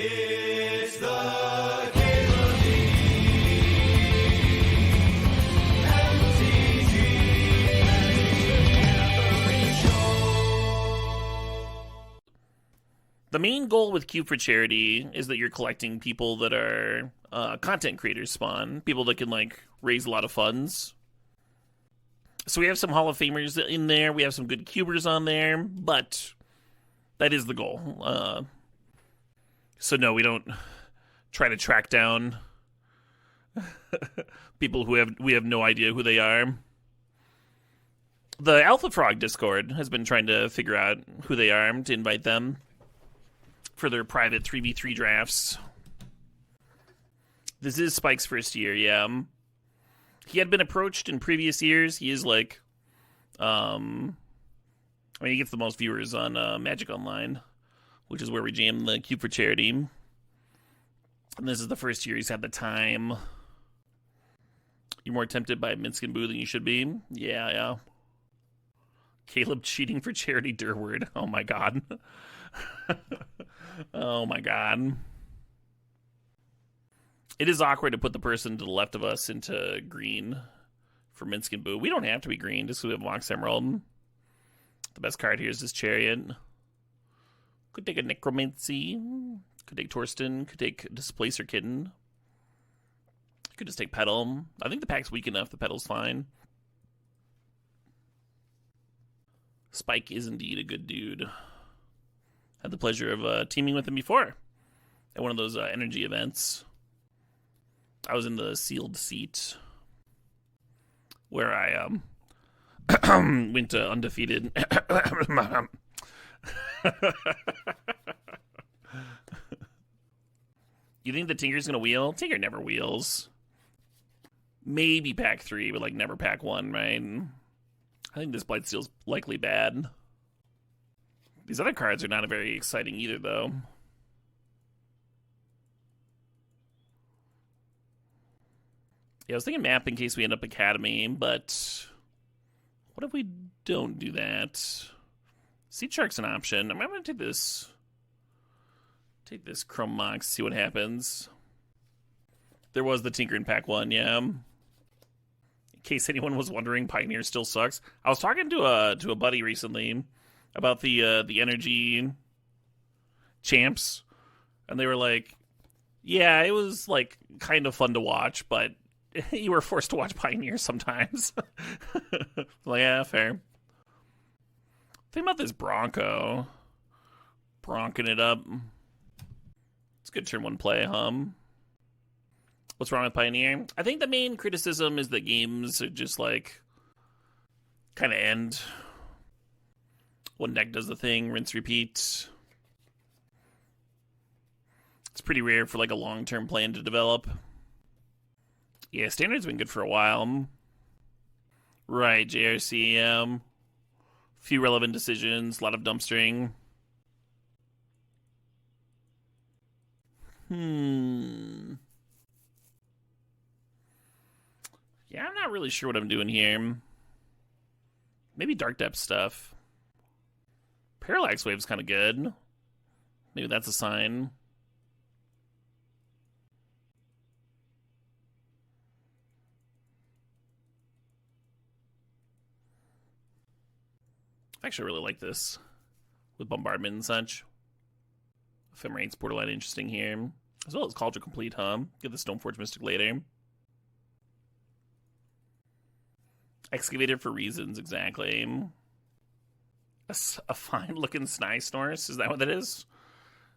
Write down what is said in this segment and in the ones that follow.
It's the Caleb The main goal with Cube for Charity is that you're collecting people that are content creators spawn, people that can like raise a lot of funds. So we have some Hall of Famers in there, we have some good cubers on there, but that is the goal. So no, we don't try to track down people who we have no idea who they are. The Alpha Frog Discord has been trying to figure out who they are to invite them for their private 3v3 drafts. This is Spike's first year, yeah. He had been approached in previous years. He is like, I mean, he gets the most viewers on Magic Online, which is where we jam the Cube for Charity. And this is the first year he's had the time. You're more tempted by Minsk and Boo than you should be. Yeah. Caleb cheating for charity, Durward. Oh my god. Oh my god. It is awkward to put the person to the left of us into green for Minsk and Boo. We don't have to be green just because we have Mox Emerald. The best card here is this Chariot. Could take a Necromancy. Could take Torsten. Could take Displacer Kitten. Could just take Petal. I think the pack's weak enough. The Petal's fine. Spike is indeed a good dude. Had the pleasure of teaming with him before at one of those energy events. I was in the sealed seat where I went undefeated. You think the Tinker's gonna wheel? Tinker never wheels. Maybe pack 3, but like never pack 1, right? I think this Blightsteel's likely bad. These other cards are not very exciting either, though. Yeah, I was thinking map in case we end up Academy, but what if we don't do that? Seed Shark's an option. I'm going to take this. Take this Chrome Mox, see what happens. There was the Tinker in pack 1, yeah. In case anyone was wondering, Pioneer still sucks. I was talking to a buddy recently about the energy champs, and they were like, yeah, it was like kind of fun to watch, but you were forced to watch Pioneer sometimes. Like, yeah, fair. Think about this Bronco. Bronking it up. It's a good turn 1 play, What's wrong with Pioneer? I think the main criticism is that games are just like kind of end. One deck does the thing, rinse, repeat. It's pretty rare for like a long-term plan to develop. Yeah, Standard's been good for a while. Right, JRC, few relevant decisions, a lot of dumpstering. Yeah, I'm not really sure what I'm doing here. Maybe Dark Depth stuff. Parallax Wave's kind of good. Maybe that's a sign. I actually really like this with Bombardment and such. Ephemerate's borderline interesting here. As well as Cauldron Complete, Get the Stoneforge Mystic later. Excavator for reasons, exactly. A fine-looking Snysnorce? Is that what that is?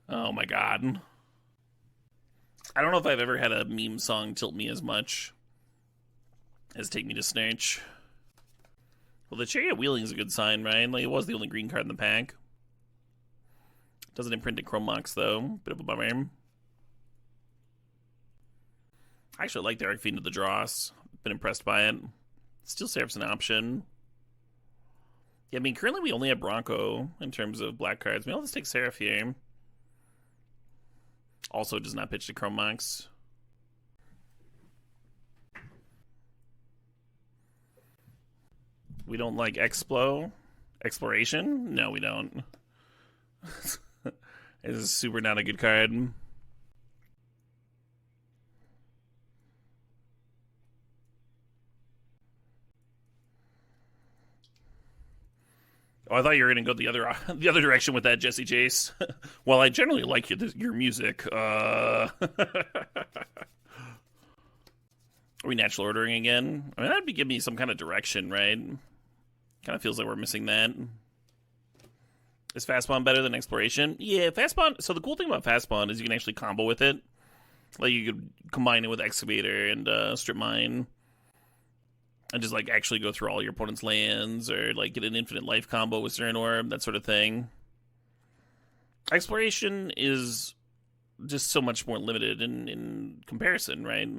Oh my god. I don't know if I've ever had a meme song tilt me as much as Take Me to Snurch. Well, the Chariot Wheeling is a good sign, right? Like, it was the only green card in the pack. Doesn't imprint in Chrome Mox, though. Bit of a bummer. I actually like the Arc Fiend of the Dross. Been impressed by it. Steel Seraph's an option. Yeah, I mean, currently we only have Bronco in terms of black cards. Maybe I'll just take Seraph here. Also does not pitch to Chrome Mox. We don't like Exploration? No, we don't. It's super not a good card. Oh, I thought you were gonna go the other direction with that, Jesse Chase. Well, I generally like your music. Are we natural ordering again? I mean, that'd be giving me some kind of direction, right? Kind of feels like we're missing that. Is fast spawn better than exploration? Yeah, fast spawn. So the cool thing about fast spawn is you can actually combo with it. Like you could combine it with excavator and strip mine, and just like actually go through all your opponent's lands, or like get an infinite life combo with Zern Orb, that sort of thing. Exploration is just so much more limited in comparison, right?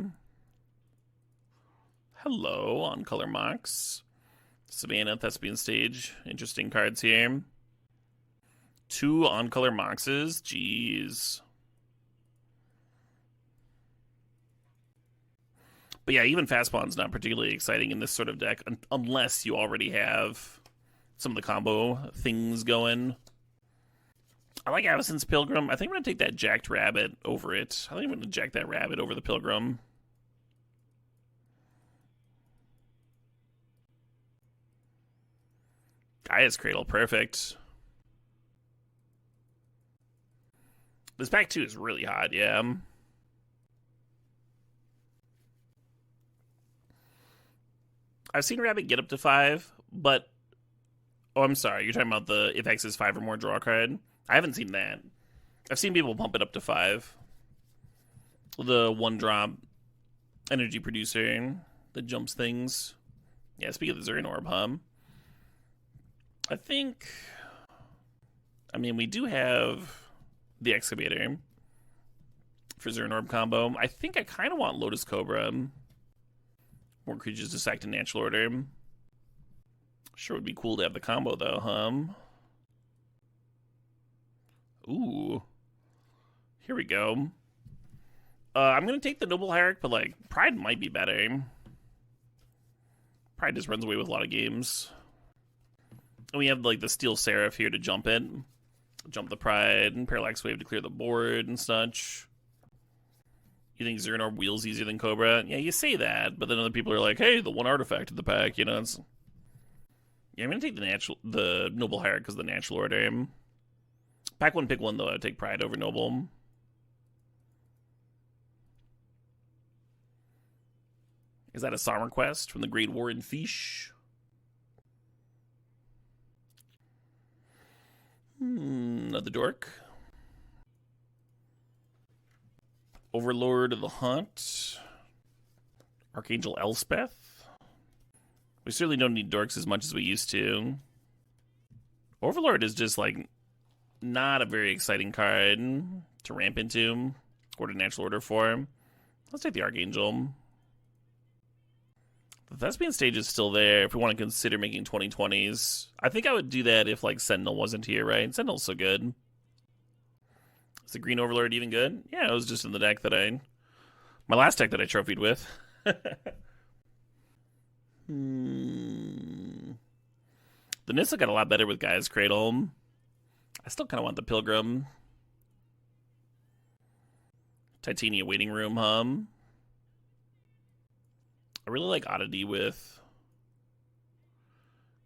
Hello, on Color Mox. Savannah, Thespian Stage. Interesting cards here. 2 on Color Moxes. Jeez. But yeah, even fast spawn's not particularly exciting in this sort of deck unless you already have some of the combo things going. I like Avacyn's Pilgrim. I think I'm going to take that Jacked Rabbit over it. I think I'm going to jack that Rabbit over the Pilgrim. Gaia's Cradle, perfect. This pack 2 is really hot, yeah. I've seen Rabbit get up to 5, but... Oh, I'm sorry. You're talking about the if X is 5 or more draw card? I haven't seen that. I've seen people pump it up to 5. The 1-drop energy producer that jumps things. Yeah, speaking of the Zern Orb, I think... I mean, we do have the Excavator for Zern Orb combo. I think I kind of want Lotus Cobra. More creatures to sack to natural order. Sure would be cool to have the combo, though, Ooh. Here we go. I'm going to take the Noble Hierarch, but, like, Pride might be better. Pride just runs away with a lot of games. And we have, like, the Steel Seraph here to jump it. Jump the Pride, and Parallax Wave to clear the board and such. You think Zern Orb wheels easier than Cobra? Yeah, you say that, but then other people are like, hey, the 1 artifact in the pack, you know, it's... Yeah, I'm going to take the Noble Hierarch because of the natural order. Pack 1, pick 1, though. I would take Pride over Noble. Is that a song request from the Great Warren Fish? Another dork. Overlord of the Hunt. Archangel Elspeth. We certainly don't need dorks as much as we used to. Overlord is just, like, not a very exciting card to ramp into or to natural order for. Let's take the Archangel. The Thespian Stage is still there if we want to consider making 2020s. I think I would do that if, like, Sentinel wasn't here, right? Sentinel's so good. Is the Green Overlord even good? Yeah, it was just in the deck that my last deck that I trophied with. The Nissa got a lot better with Gaia's Cradle. I still kind of want the Pilgrim. Titania Waiting Room, I really like Oddity with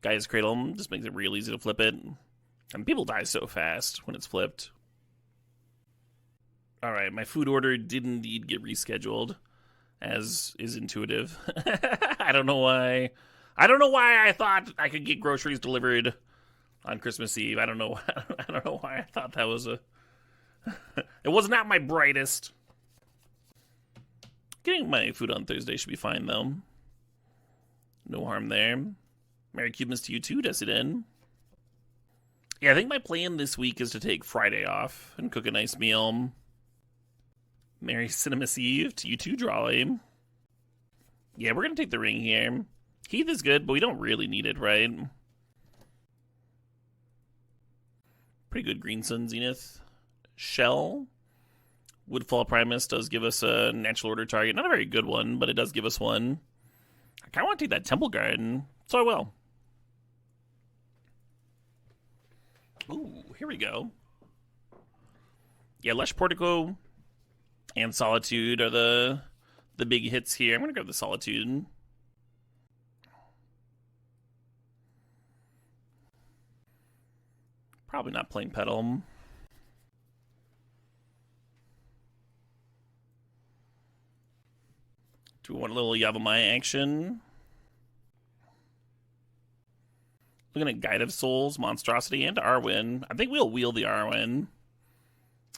Gaia's Cradle. Just makes it real easy to flip it. And people die so fast when it's flipped. Alright, my food order did indeed get rescheduled, as is intuitive. I don't know why. I don't know why I thought I could get groceries delivered on Christmas Eve. I don't know why I thought that was a... It was not my brightest. Getting my food on Thursday should be fine, though. No harm there. Merry Cubans to you too, Desiden. Yeah, I think my plan this week is to take Friday off and cook a nice meal. Merry Cinemas Eve to you too, Drawley. Yeah, we're going to take the ring here. Heath is good, but we don't really need it, right? Pretty good Green Sun Zenith. Shell. Woodfall Primus does give us a natural order target. Not a very good one, but it does give us one. I kind of want to take that Temple Garden, so I will. Ooh, here we go. Yeah, Lesh Portico and Solitude are the big hits here. I'm going to grab the Solitude. Probably not playing Petal. Do we want a little Yavimaya action? Looking at Guide of Souls, Monstrosity, and Arwen. I think we'll wheel the Arwen.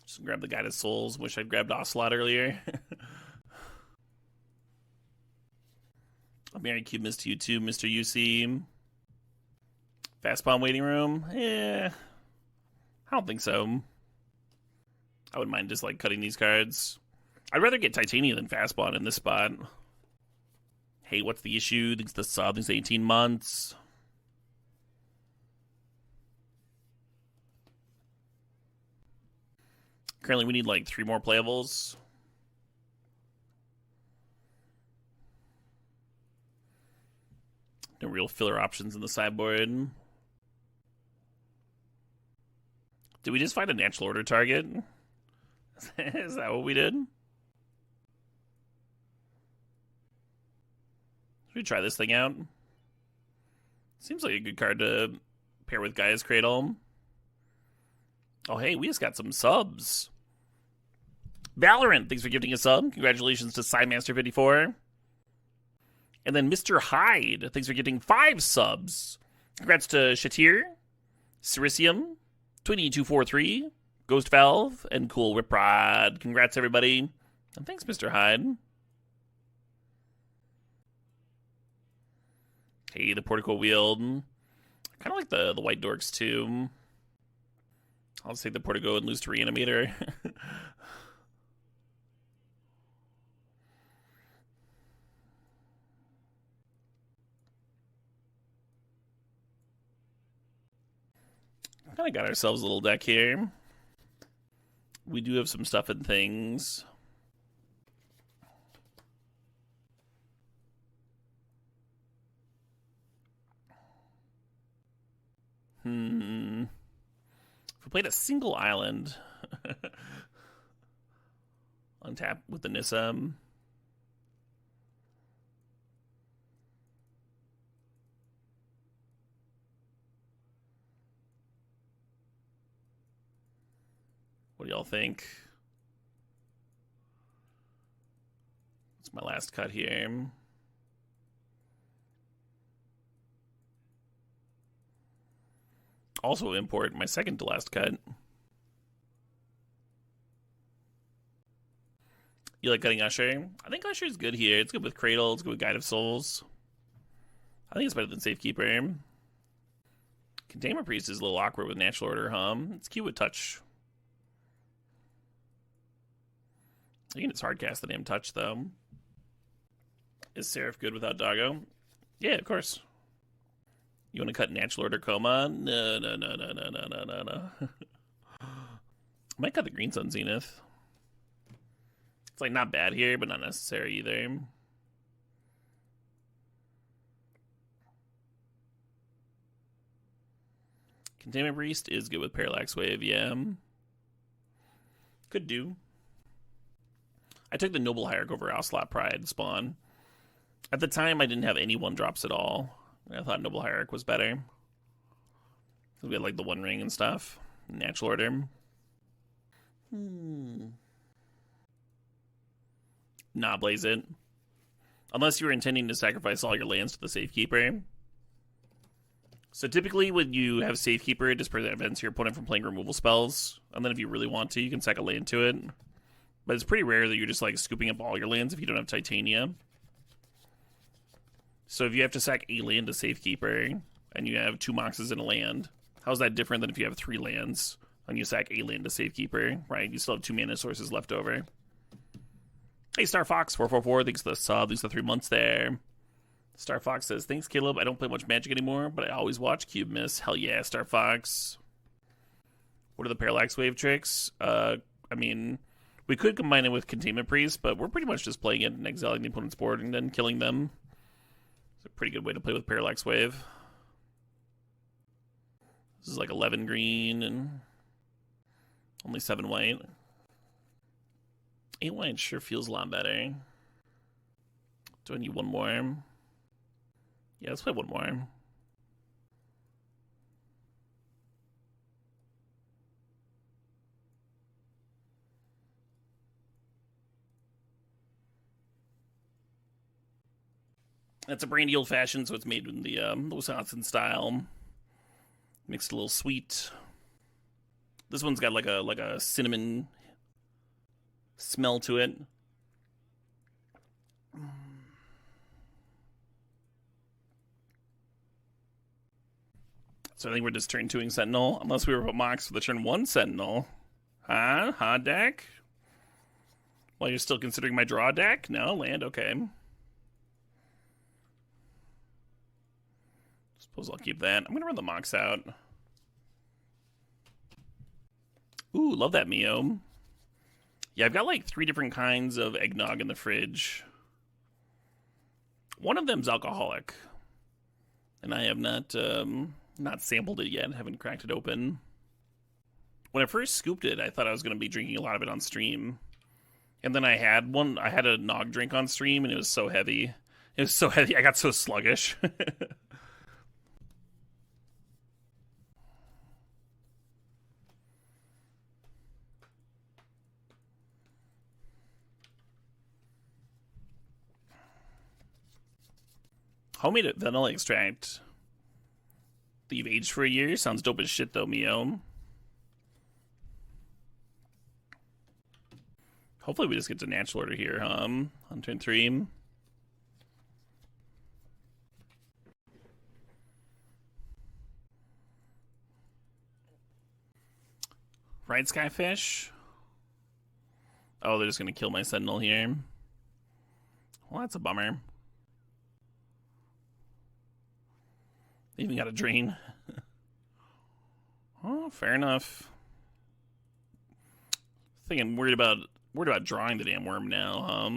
Just grab the Guide of Souls. Wish I'd grabbed Ocelot earlier. I'll marry Cube Miss to you too, Mr. UC. Fast Pawn Waiting Room? Yeah. I don't think so. I wouldn't mind just like cutting these cards. I'd rather get Titania than Fast Pawn in this spot. Hey, what's the issue? Thinks the sub thinks 18 months. Currently, we need like 3 more playables. No real filler options in the sideboard. Did we just find a natural order target? Is that what we did? Should we try this thing out? Seems like a good card to pair with Gaia's Cradle. Oh, hey, we just got some subs. Valorant, thanks for gifting a sub. Congratulations to Sidemaster54. And then Mr. Hyde, thanks for getting 5 subs. Congrats to Shatir, Cericium, 2243, Ghost Valve, and Cool Whiprod. Congrats, everybody. And thanks, Mr. Hyde. Hey, the Portico Wield. I kind of like the White Dorks, too. I'll just take the Portico and lose to Reanimator. Kind of got ourselves a little deck here. We do have some stuff and things. If we played a single island, untap with the Nissa. What do y'all think? It's my last cut here. Also import my second to last cut. You like cutting Usher? I think Usher's good here. It's good with Cradle. It's good with Guide of Souls. I think it's better than Safekeeper. Containment Priest is a little awkward with Natural Order, huh? It's cute with Touch. I can just hardcast the damn Touch, though. Is Seraph good without Doggo? Yeah, of course. You want to cut Natural Order Coma? No. I might cut the Green Sun Zenith. It's like not bad here, but not necessary either. Containment Priest is good with Parallax Wave, yeah. Could do. I took the Noble Hierarch over Ocelot Pride spawn. At the time, I didn't have any 1-drops at all. I thought Noble Hierarch was better. We had like the One Ring and stuff. Natural Order. Nah, blaze it. Unless you were intending to sacrifice all your lands to the Safekeeper. So typically when you have Safekeeper, it just prevents your opponent from playing removal spells. And then if you really want to, you can sack a land to it. But it's pretty rare that you're just like scooping up all your lands if you don't have Titania. So if you have to sack a land to Safekeeper, and you have 2 Moxes in a land, how's that different than if you have 3 lands, and you sack a land to Safekeeper, right? You still have 2 mana sources left over. Hey, Star Fox 444, thanks for the sub, thanks for the 3 months there. Star Fox says, thanks, Caleb. I don't play much Magic anymore, but I always watch Cube Miss. Hell yeah, Star Fox. What are the Parallax Wave tricks? I mean, we could combine it with Containment Priest, but we're pretty much just playing it and exiling the opponent's board and then killing them. It's a pretty good way to play with Parallax Wave. This is like 11 green and only 7 white. 8 white sure feels a lot better. Do I need 1 more? Yeah, let's play 1 more. It's a brandy old fashioned, so it's made in the Wisconsin style. Mixed a little sweet. This one's got like a cinnamon smell to it. So I think we're just turn 2ing Sentinel, unless we were put Mox for the turn 1 Sentinel. Huh, deck? Well, you're still considering my draw deck? No, land, okay. Suppose I'll keep that. I'm gonna run the Mox out. Ooh, love that Mio. Yeah, I've got like 3 different kinds of eggnog in the fridge. One of them's alcoholic. And I have not sampled it yet, haven't cracked it open. When I first scooped it, I thought I was going to be drinking a lot of it on stream. And then I had a nog drink on stream, and it was so heavy. It was so heavy, I got so sluggish. Homemade vanilla extract that you've aged for a year? Sounds dope as shit, though, Mio. Hopefully we just get to natural order here, on turn 3. Right, Skyfish? Oh, they're just gonna kill my Sentinel here. Well, that's a bummer. They even got a drain. Oh, fair enough. I think I'm worried about drawing the damn worm now.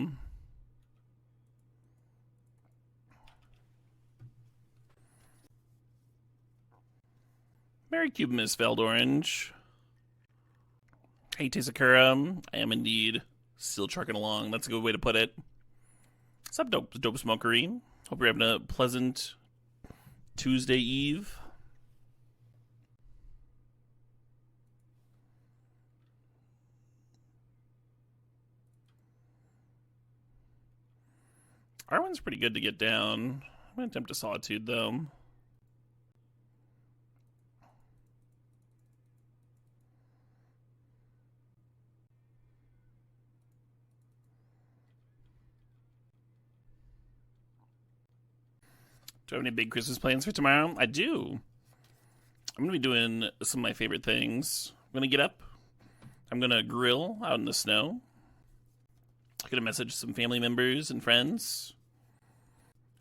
Merry Cube Miss Veldorenge. Hey, Tizakura. I am indeed still trucking along. That's a good way to put it. What's up, dope smokery? Hope you're having a pleasant Tuesday Eve. Arwen's pretty good to get down. I'm going to attempt a Solitude, though. Do I have any big Christmas plans for tomorrow? I do. I'm going to be doing some of my favorite things. I'm going to get up. I'm going to grill out in the snow. I'm going to message some family members and friends.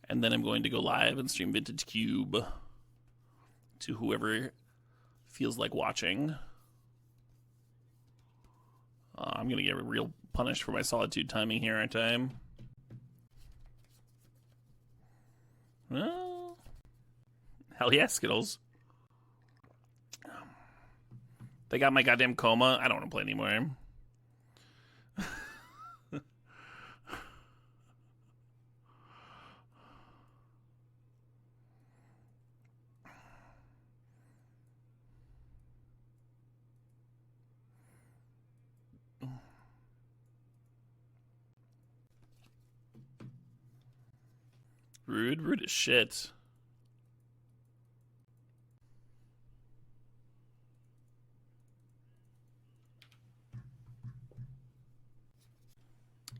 And then I'm going to go live and stream Vintage Cube to whoever feels like watching. I'm going to get real punished for my Solitude timing here, aren't I? Well, hell yeah, Skittles. They got my goddamn coma. I don't want to play anymore. Rude as shit.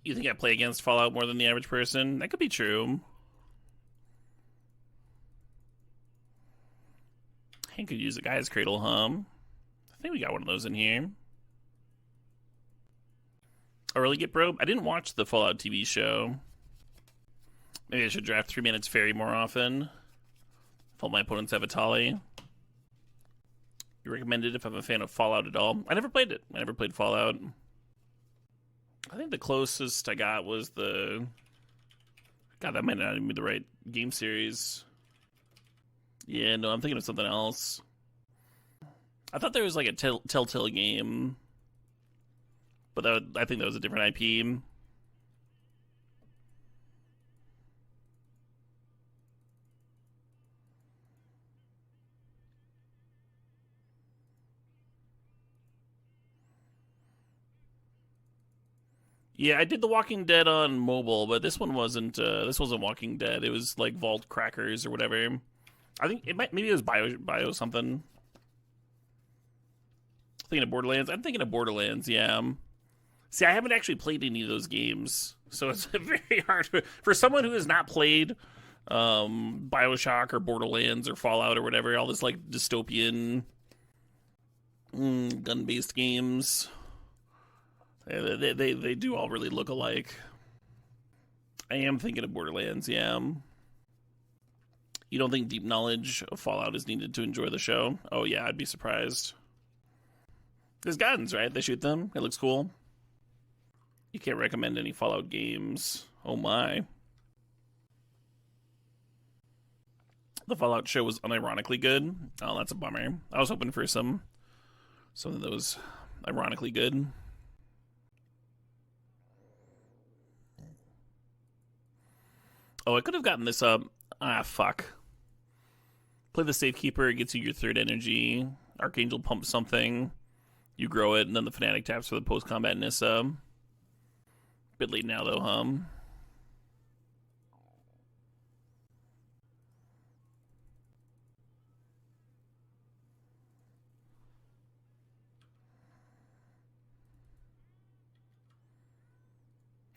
You think I play against Fallout more than the average person? That could be true. Hank could use a guy's cradle, huh? I think we got one of those in here. Early get probe? I didn't watch the Fallout TV show. Maybe I should draft 3 Minutes Fairy more often. If all my opponents have a Tali. You recommend it if I'm a fan of Fallout at all? I never played it. I never played Fallout. I think the closest I got was the... God, that might not even be the right game series. Yeah, no, I'm thinking of something else. I thought there was like a Telltale game. But I think that was a different IP. Yeah, I did The Walking Dead on mobile, but this one wasn't. This wasn't Walking Dead. It was like Vault Crackers or whatever. I think it might. Maybe it was Bio something. Thinking of Borderlands. I'm thinking of Borderlands. Yeah. See, I haven't actually played any of those games, so it's very hard for someone who has not played BioShock or Borderlands or Fallout or whatever. All this like dystopian gun-based games. They do all really look alike. I am thinking of Borderlands, yeah. You don't think deep knowledge of Fallout is needed to enjoy the show? Oh yeah, I'd be surprised. There's guns, right? They shoot them. It looks cool. You can't recommend any Fallout games. Oh my. The Fallout show was unironically good. Oh, that's a bummer. I was hoping for something that was ironically good. Oh, I could have gotten this up. Ah, fuck. Play the Safekeeper. It gets you your third energy. Archangel pumps something. You grow it, and then the Fnatic taps for the post-combat Nissa. Bit late now, though,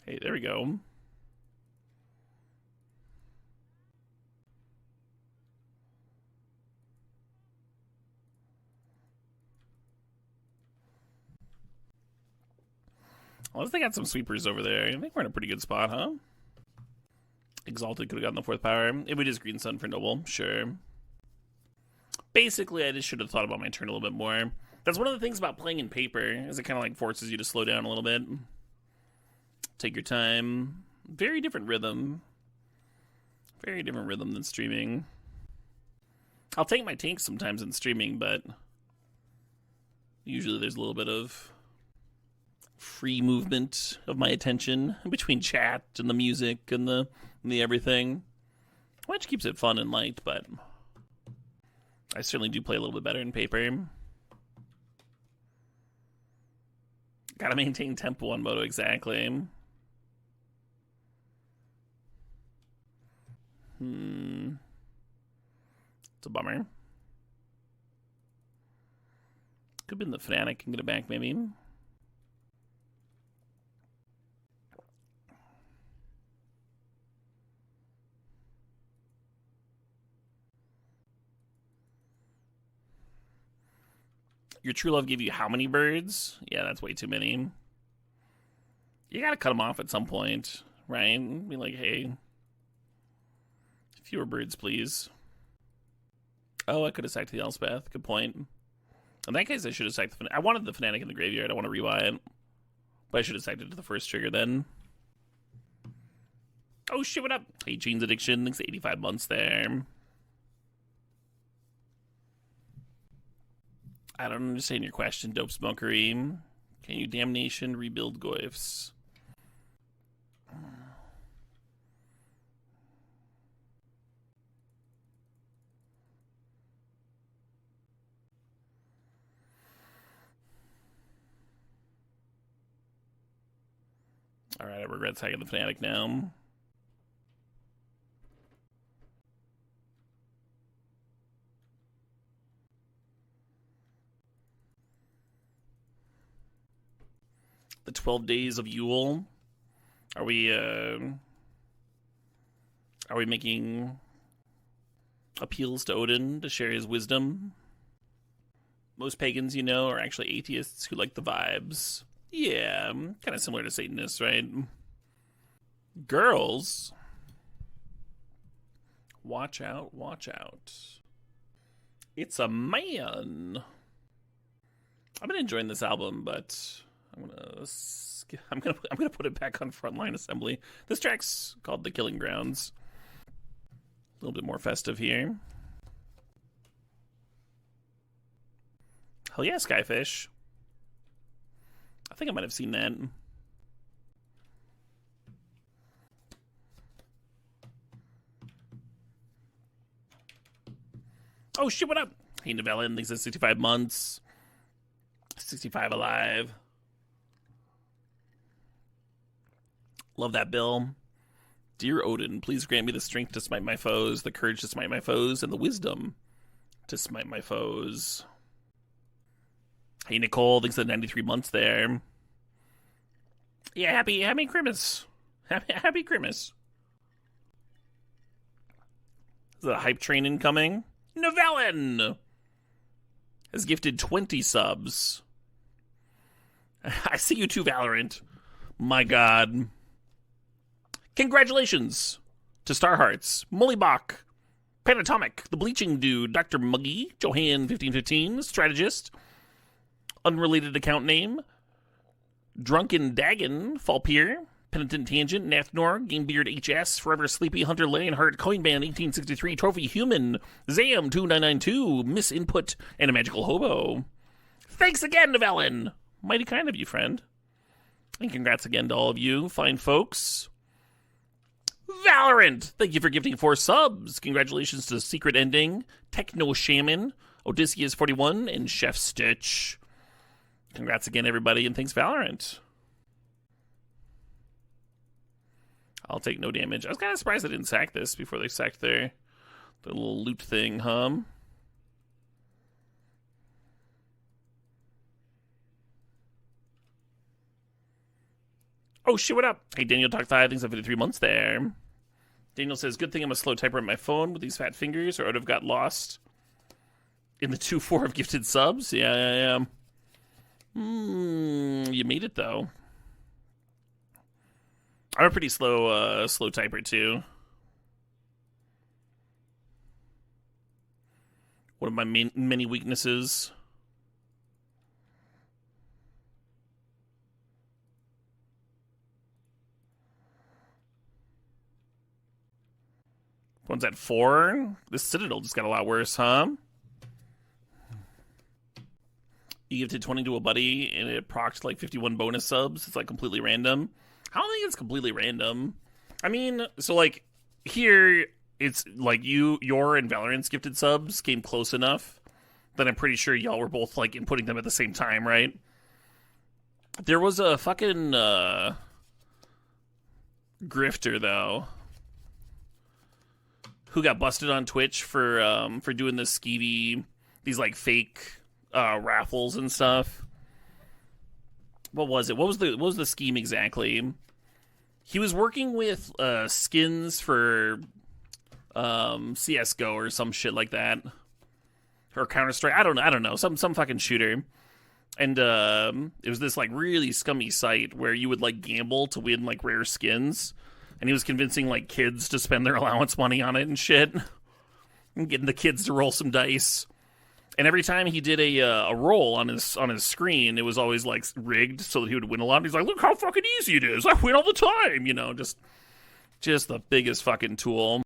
Hey, there we go. Well, they got some sweepers over there. I think we're in a pretty good spot, huh? Exalted could have gotten the 4th power. If we just Green Sun for Noble, sure. Basically, I just should have thought about my turn a little bit more. That's one of the things about playing in paper, is it kind of like forces you to slow down a little bit. Take your time. Very different rhythm. Very different rhythm than streaming. I'll take my tanks sometimes in streaming, but usually there's a little bit of free movement of my attention between chat and the music and the everything, which keeps it fun and light, but I certainly do play a little bit better in paper. Gotta maintain tempo on Moto, exactly. It's a bummer. Could have been the Fnatic and get it back, maybe. Your true love gave you how many birds? Yeah, that's way too many. You gotta cut them off at some point, right? Be like, hey, fewer birds, please. Oh, I could have sacked the Elspeth. Good point. In that case, I should have sacked the Fnatic. I wanted the Fnatic in the graveyard. I want to rewind it. But I should have sacked it to the first trigger then. Oh, shit, what up? Hey, Jeans Addiction. Thanks 85 months there. I don't understand your question, Dope Smokery. Can you Damnation rebuild Goyfs? Alright, I regret tagging the Fnatic now. The 12 Days of Yule. Are we making appeals to Odin to share his wisdom? Most pagans, you know, are actually atheists who like the vibes. Yeah, kind of similar to Satanists, right? Girls. Watch out, watch out. It's a man. I've been enjoying this album, but I'm gonna put it back on Frontline Assembly. This track's called The Killing Grounds. A little bit more festive here. Hell yeah, Skyfish. I think I might have seen that. Oh shit, what up? Hey, Novella, thanks for 65 months. 65 alive. Love that, Bill. Dear Odin, please grant me the strength to smite my foes, the courage to smite my foes, and the wisdom to smite my foes. Hey, Nicole, thanks for the 93 months there. Yeah, happy Christmas. Happy Christmas. Is that a hype train incoming? Novellen has gifted 20 subs. I see you too, Valorant. My God. Congratulations to Starhearts, Mollybach, Panatomic, The Bleaching Dude, Dr. Muggy, Johan1515, Strategist, Unrelated Account Name, Drunken Dagon, Falpier, Penitent Tangent, Nathnor, Gamebeard HS, Forever Sleepy, Hunter Lionheart, Coinband 1863, Trophy Human, Zam2992, Miss Input, and a Magical Hobo. Thanks again, Novellen! Mighty kind of you, friend. And congrats again to all of you, fine folks. Valorant! Thank you for gifting 4 subs. Congratulations to Secret Ending, Techno Shaman, Odysseus41, and Chef Stitch. Congrats again, everybody, and thanks, Valorant. I'll take no damage. I was kind of surprised they didn't sack this before they sacked their little loot thing, Oh, shit, what up? Hey, Daniel Talk 5, thanks for 53 months there. Daniel says, good thing I'm a slow typer on my phone with these fat fingers, or I would have got lost in the 2-4 of gifted subs. Yeah. You made it, though. I'm a pretty slow typer, too. One of my many weaknesses. One's at 4. This Citadel just got a lot worse, huh? You gifted 20 to a buddy, and it procced like 51 bonus subs. It's like completely random. I don't think it's completely random. I mean, so like here, it's like your and Valorant's gifted subs came close enough that I'm pretty sure y'all were both like inputting them at the same time, right? There was a fucking grifter though, who got busted on Twitch for doing this skeevy, these like fake raffles and stuff. What was it? What was the scheme exactly? He was working with skins for CS:GO or some shit like that, or Counter-Strike. I don't know. Some fucking shooter. And it was this like really scummy site where you would like gamble to win like rare skins. And he was convincing like kids to spend their allowance money on it and shit, and getting the kids to roll some dice. And every time he did a roll on his screen, it was always like rigged so that he would win a lot. And he's like, "Look how fucking easy it is! I win all the time!" You know, just the biggest fucking tool.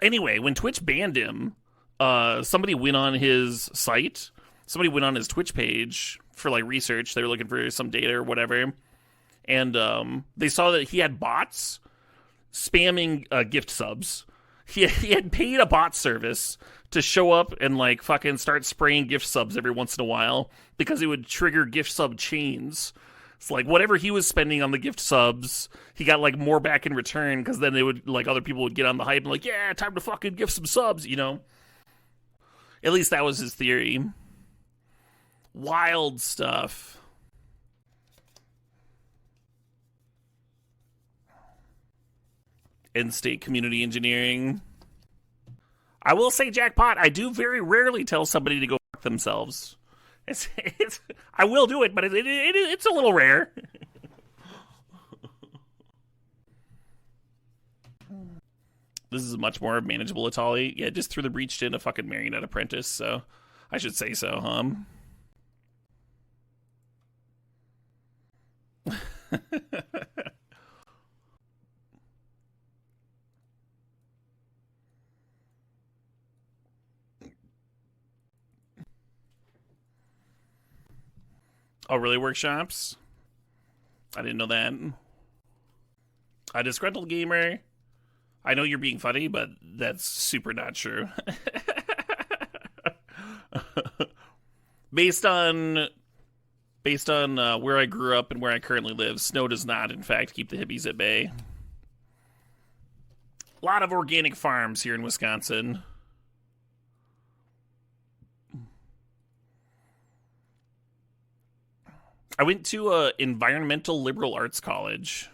Anyway, when Twitch banned him, somebody went on his site. Somebody went on his Twitch page for like research. They were looking for some data or whatever. And they saw that he had bots spamming gift subs. He had paid a bot service to show up and like fucking start spraying gift subs every once in a while because it would trigger gift sub chains. It's like whatever he was spending on the gift subs, he got like more back in return because then they would like other people would get on the hype and like, yeah, time to fucking gift some subs, you know? At least that was his theory. Wild stuff. In-state community engineering. I will say, Jackpot, I do very rarely tell somebody to go fuck themselves. I will do it, but it's a little rare. This is much more manageable Atali. Yeah, just threw the breach in a fucking marionette apprentice, so I should say so, Oh, really, workshops? I didn't know that. A disgruntled gamer. I know you're being funny, but that's super not true. Based on Based on where I grew up and where I currently live, snow does not, in fact, keep the hippies at bay. A lot of organic farms here in Wisconsin. I went to a environmental liberal arts college,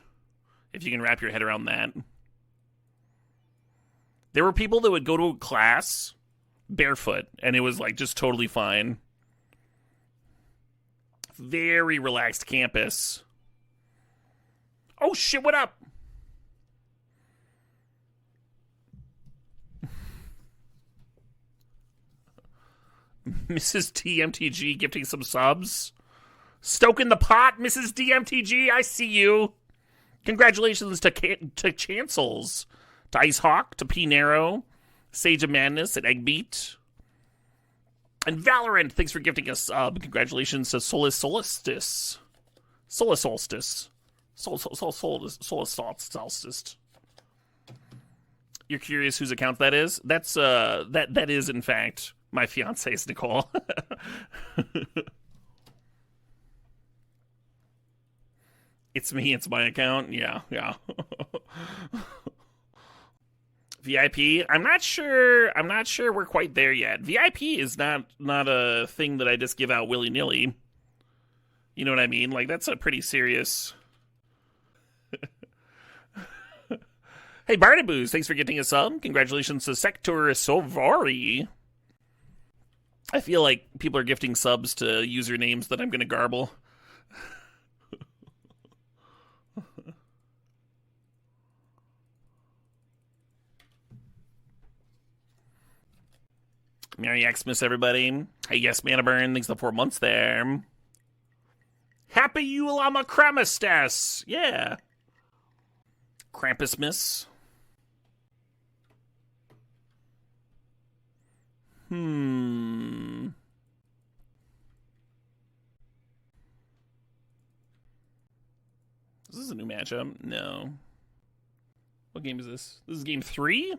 if you can wrap your head around that. There were people that would go to a class barefoot, and it was like just totally fine. Very relaxed campus. Oh shit, what up? Mrs. DMTG gifting some subs. Stoking the pot, Mrs. DMTG. I see you. Congratulations to Chancels, to Icehawk, to P Narrow, Sage of Madness, and Eggbeat. And Valorant, thanks for gifting a sub. Congratulations to Solstice. You're curious whose account that is? That's that is in fact my fiance's, Nicole. It's me, it's my account. Yeah. VIP, I'm not sure we're quite there yet. VIP is not a thing that I just give out willy-nilly. You know what I mean? Like, that's a pretty serious... Hey, Barnaboos, thanks for getting a sub. Congratulations to Sector Sovari. I feel like people are gifting subs to usernames that I'm going to garble. Merry Xmas, everybody. Hey, yes, Mana Burn. Thanks for the 4 months there. Happy Yule Kramistas. Yeah. Krampusmas. Is this a new matchup? No. What game is this? This is game 3?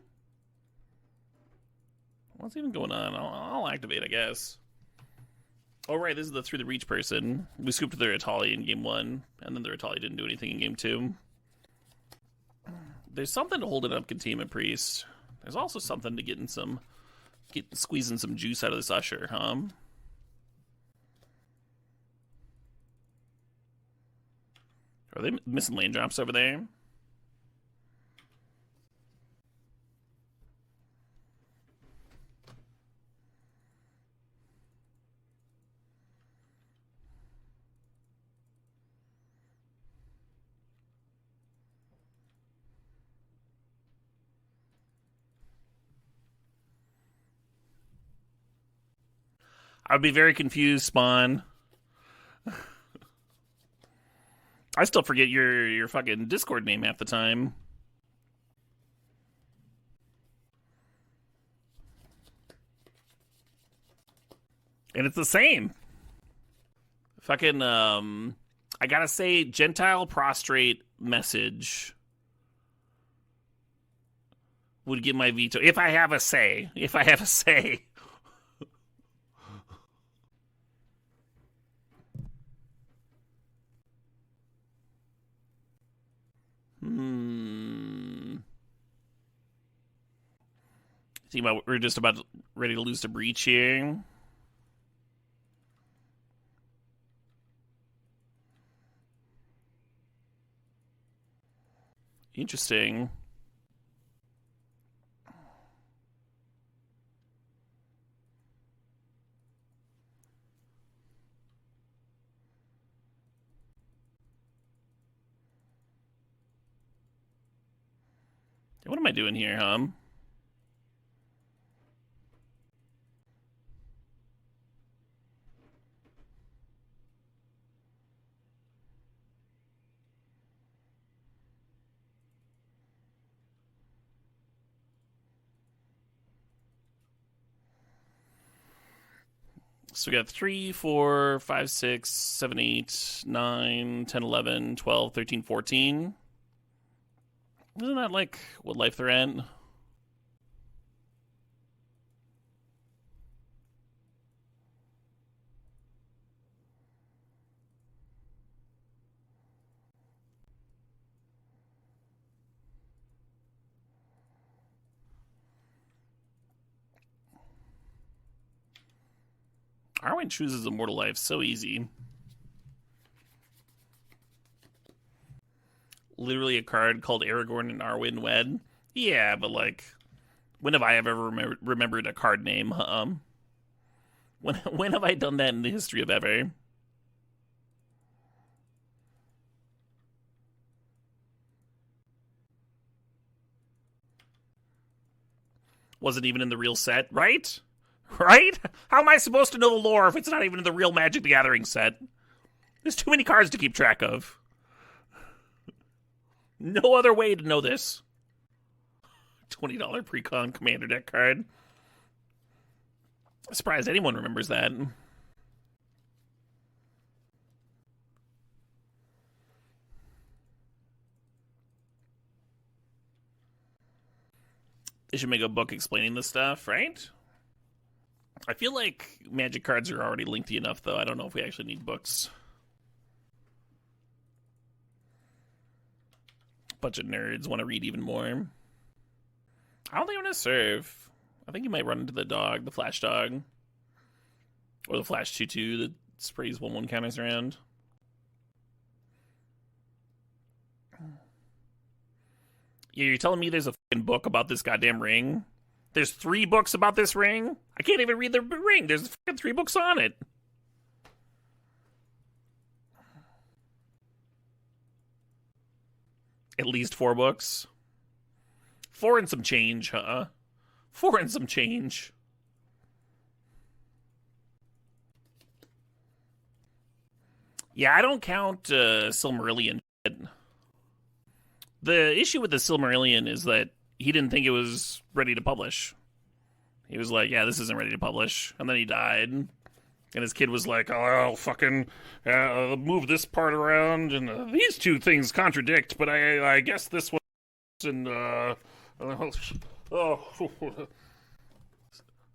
What's even going on? I'll activate, I guess. Oh, right, this is the Through the Reach person. We scooped their Atali in game 1, and then their Atali didn't do anything in game 2. There's something to holding up Containment Priest. There's also something to squeezing some juice out of this Usher, huh? Are they missing lane drops over there? I would be very confused, Spawn. I still forget your fucking Discord name half the time. And it's the same. Fucking, I gotta say, Gentile Prostrate message would get my veto. If I have a say. If I have a say. Think about we're just about ready to lose to Breach here. Interesting. What am I doing here, huh? So we got 3, 4, 5, 6, 7, 8, 9, 10, 11, 12, 13, 14. Isn't that like what life they're at? Arwen chooses Immortal Life so easy. Literally a card called Aragorn and Arwen Wed. Yeah, but like, when have I ever remembered a card name? When have I done that in the history of ever? Wasn't even in the real set, right? Right? How am I supposed to know the lore if it's not even in the real Magic the Gathering set? There's too many cards to keep track of. No other way to know this. $20 pre-con commander deck card. I'm surprised anyone remembers that. They should make a book explaining this stuff, right? I feel like Magic cards are already lengthy enough, though. I don't know if we actually need books. Bunch of nerds want to read even more. I don't think I'm going to serve. I think you might run into the dog, the Flash dog. Or the Flash 2/2 that sprays 1/1 counters around. Yeah, you're telling me there's a fucking book about this goddamn ring? There's 3 books about this ring? I can't even read the ring. There's fucking 3 books on it. At least 4 books. 4 and some change, huh? 4 and some change. Yeah, I don't count Silmarillion. The issue with the Silmarillion is that he didn't think it was ready to publish. He was like, yeah, this isn't ready to publish. And then he died. And his kid was like, oh, I'll fucking move this part around. And these 2 things contradict, but I guess this one. And,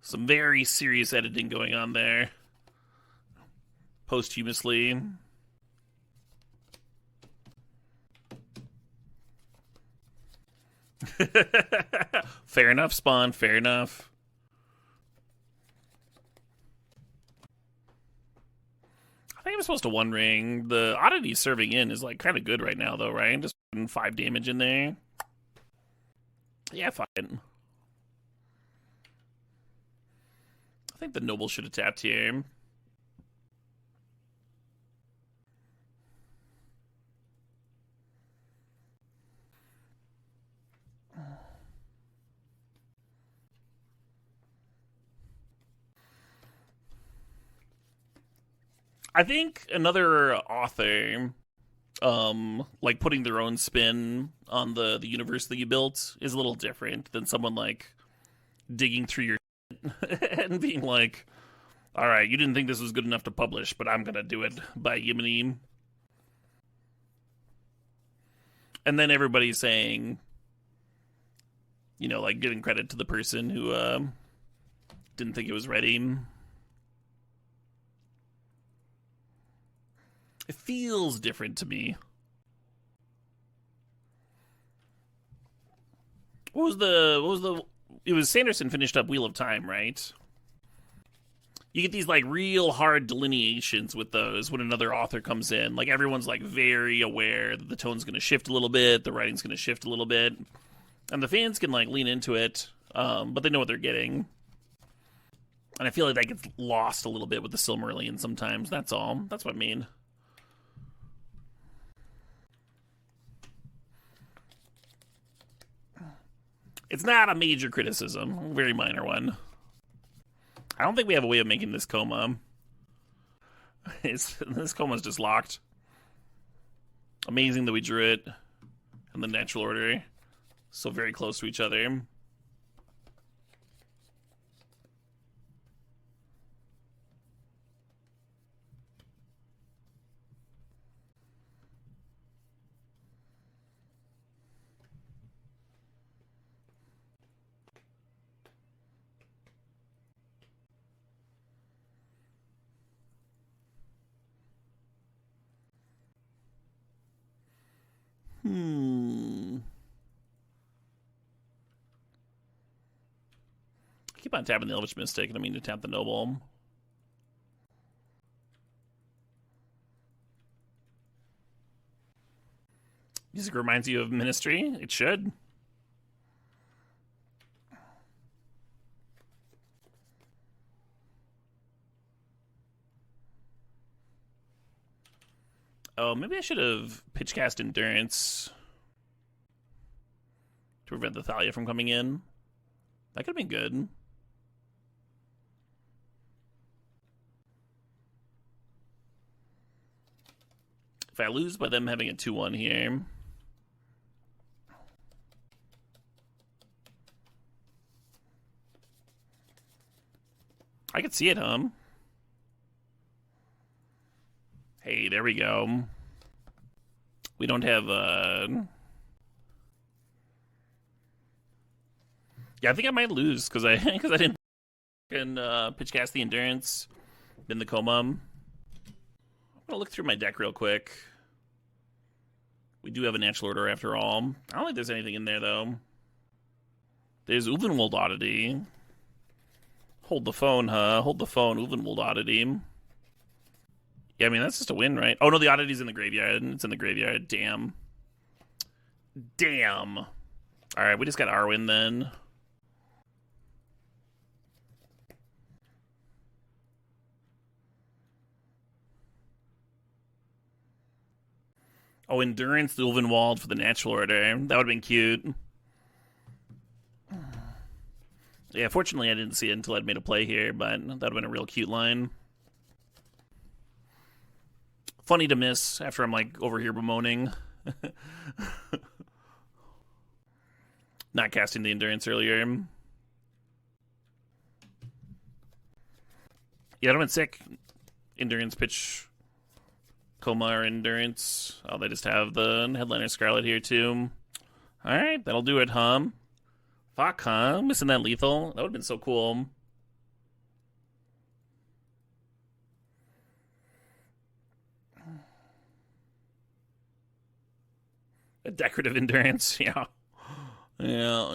some very serious editing going on there. Posthumously. Fair enough, Spawn. Fair enough. I think I'm supposed to 1 ring. The oddity serving in is like kind of good right now, though, right? Just putting 5 damage in there. Yeah, fine. I think the Noble should have tapped here. I think another author, like putting their own spin on the universe that you built is a little different than someone like digging through your and being like, all right, you didn't think this was good enough to publish, but I'm gonna do it by Yemeni. And then everybody's saying, you know, like giving credit to the person who didn't think it was ready. It feels different to me. What was the it was Sanderson finished up Wheel of Time, right? You get these like real hard delineations with those when another author comes in. Like everyone's like very aware that the tone's going to shift a little bit, the writing's going to shift a little bit, and the fans can like lean into it, but they know what they're getting. And I feel like that gets lost a little bit with the Silmarillion sometimes. That's all. That's what I mean. It's not a major criticism, a very minor one. I don't think we have a way of making this coma. This coma's just locked. Amazing that we drew it in the natural order. So very close to each other. I keep on tapping the Elvish Mystic, and I mean to tap the Noble. Music reminds you of Ministry. It should. Oh, maybe I should have pitch cast Endurance to prevent the Thalia from coming in. That could have been good. If I lose by them having a 2-1 here. I could see it, Hey, there we go. We don't have, Yeah, I think I might lose because I didn't pitch cast the Endurance, then the Coma. I'm gonna look through my deck real quick. We do have a Natural Order after all. I don't think there's anything in there though. There's Uvenwold Oddity. Hold the phone, huh? Hold the phone, Uvenwold Oddity. Yeah, I mean, that's just a win, right? Oh, no, the Oddity's in the graveyard. It's in the graveyard. Damn. Damn. All right, we just got our win then. Oh, Endurance, the Ulvenwald for the Natural Order. That would have been cute. Yeah, fortunately I didn't see it until I'd made a play here, but that would have been a real cute line. Funny to miss after I'm, like, over here bemoaning. Not casting the Endurance earlier. Yeah, I'd have been sick. Endurance pitch... Coma or Endurance. Oh, they just have the Headliner Scarlet here, too. Alright, that'll do it, huh? Fuck, huh? Missing that lethal. That would have been so cool. A decorative Endurance, yeah. Yeah.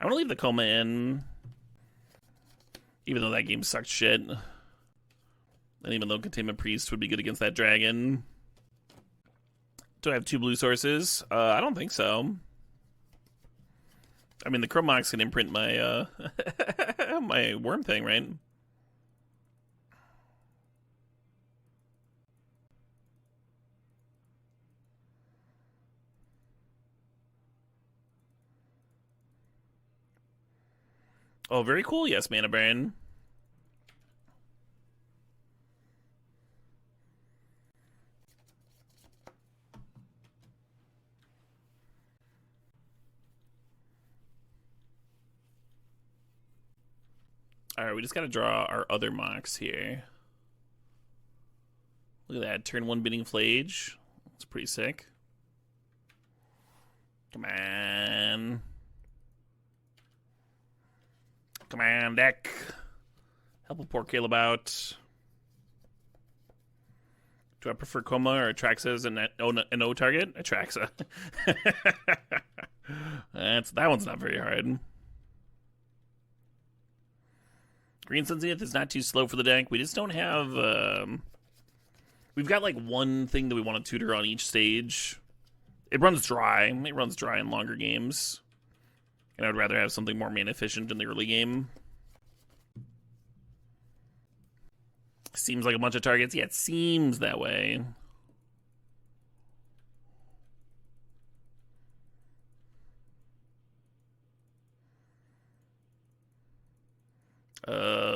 I'm gonna leave the Coma in. Even though that game sucked shit. And even though Containment Priest would be good against that dragon. Do I have 2 blue sources? I don't think so. I mean, the Chromox can imprint my, my worm thing, right? Oh, very cool. Yes, Mana Baron. Alright, we just gotta draw our other mocks here. Look at that, turn 1 Bidding Flage. That's pretty sick. Come on. Come on, deck. Help a poor Caleb out. Do I prefer Coma or Atraxa as an O target? Atraxa. That one's not very hard. Green Sun Zenith is not too slow for the deck. We just don't have... we've got, like, one thing that we want to tutor on each stage. It runs dry. It runs dry in longer games. And I would rather have something more mana efficient in the early game. Seems like a bunch of targets. Yeah, it seems that way.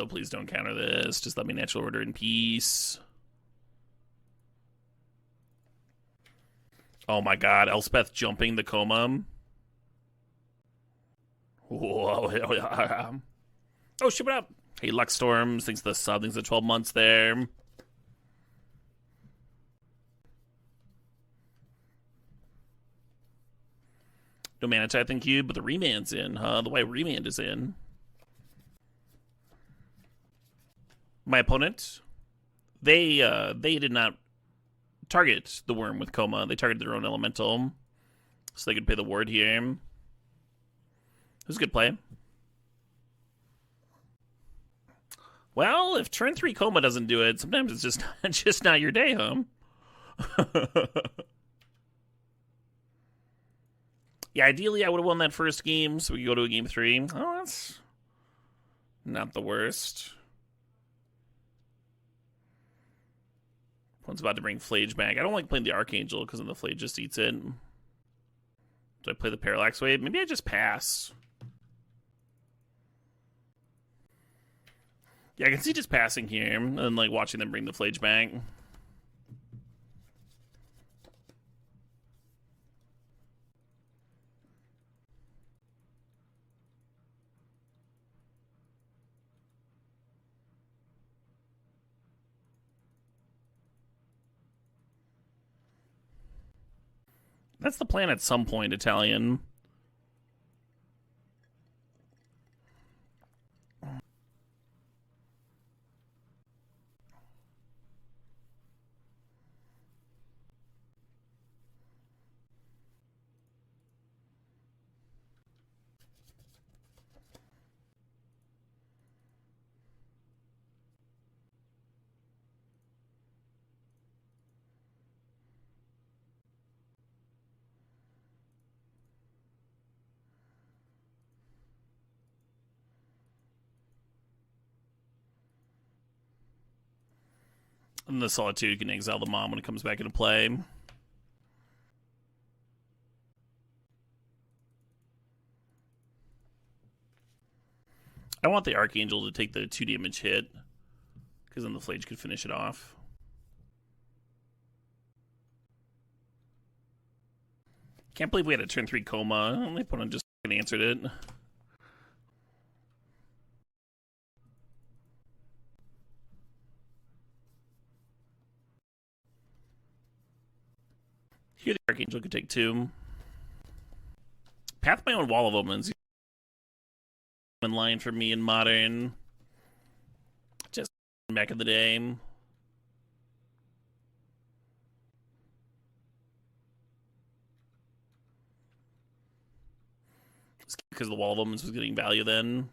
Please don't counter this. Just let me Natural Order in peace. Oh my god, Elspeth jumping the Coma. Whoa. Oh, shit, what up? Hey, Luckstorms, thanks for the sub, thanks for the 12 months there. No mana typing cube, but the Remand's in, huh? The white Remand is in. My opponent, they did not target the worm with Coma. They targeted their own elemental, so they could pay the ward here. It was a good play. Well, if turn 3 Coma doesn't do it, sometimes it's just not your day, huh? Yeah, ideally I would have won that first game, so we go to a game 3. Oh, that's not the worst. One's about to bring Flage back. I don't like playing the Archangel because then the Flage just eats it. Do I play the Parallax Wave? Maybe I just pass. Yeah, I can see just passing here and like watching them bring the Flage back. That's the plan at some point, Italian. And the Solitude can exile the Mom when it comes back into play. I want the Archangel to take the 2 damage hit, because then the Flage could finish it off. Can't believe we had a turn 3 coma. My opponent just answered it. Here the Archangel could take 2. Path my own Wall of Omens. In line for me in Modern. Just back in the day. Because the Wall of Omens was getting value then.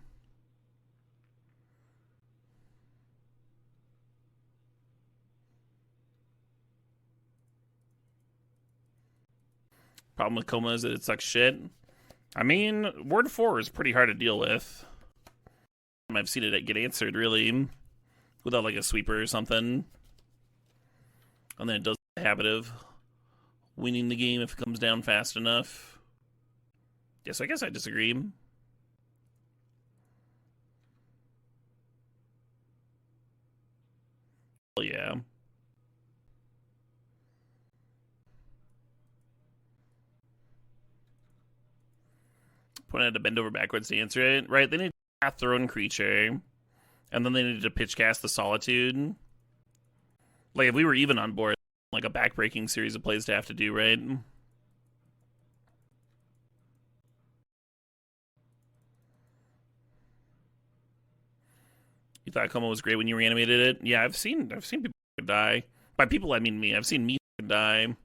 Problem with Coma is that it sucks shit. I mean, Ward 4 is pretty hard to deal with. I've seen it get answered, really, without like a sweeper or something. And then it does the habit of winning the game if it comes down fast enough. Yes, I guess I disagree. Well, yeah. Opponent had to bend over backwards to answer it. Right, they need to cast their own creature. And then they needed to pitch cast the Solitude. Like, if we were even on board, like a backbreaking series of plays to have to do, right? You thought Coma was great when you reanimated it? Yeah, I've seen people die. By people, I mean me. I've seen me die.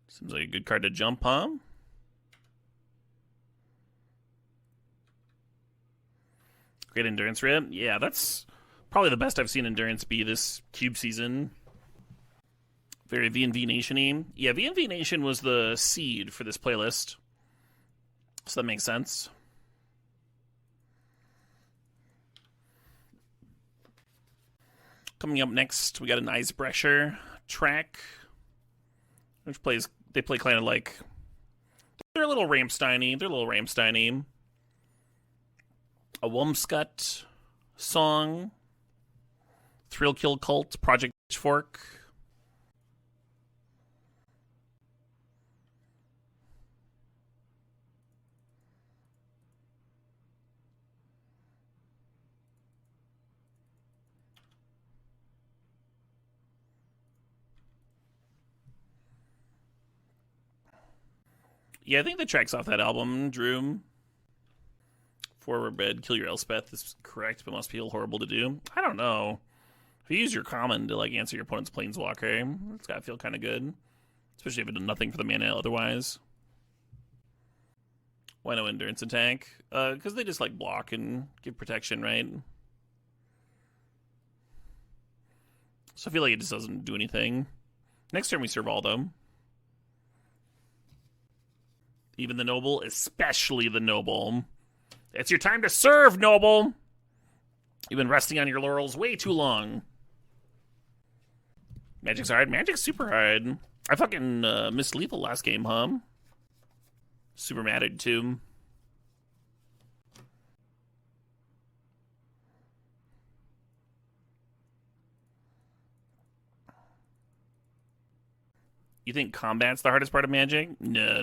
Seems like a good card to jump, huh? Great Endurance Rip. Yeah, that's probably the best I've seen Endurance be this Cube season. Very V&V Nation-y. Yeah, V&V Nation was the seed for this playlist. So that makes sense. Coming up next, we got an Icebreaker track, which plays. They play kind of like they're a little Rammstein-y. A Wumscut song, Thrill Kill Cult, Project Pitchfork. Yeah, I think the track's off that album, Drew. Forward bed, kill your Elspeth is correct, but must feel horrible to do. I don't know. If you use your common to like answer your opponent's Planeswalker, it's gotta feel kind of good. Especially if it did nothing for the mana otherwise. Why no endurance attack? Because they just like block and give protection, right? So I feel like it just doesn't do anything. Next turn we serve Aldo. Even the Noble, especially the Noble. It's your time to serve, Noble! You've been resting on your laurels way too long. Magic's hard. Magic's super hard. I fucking missed lethal last game, huh? Super mattered too. You think combat's the hardest part of Magic? No.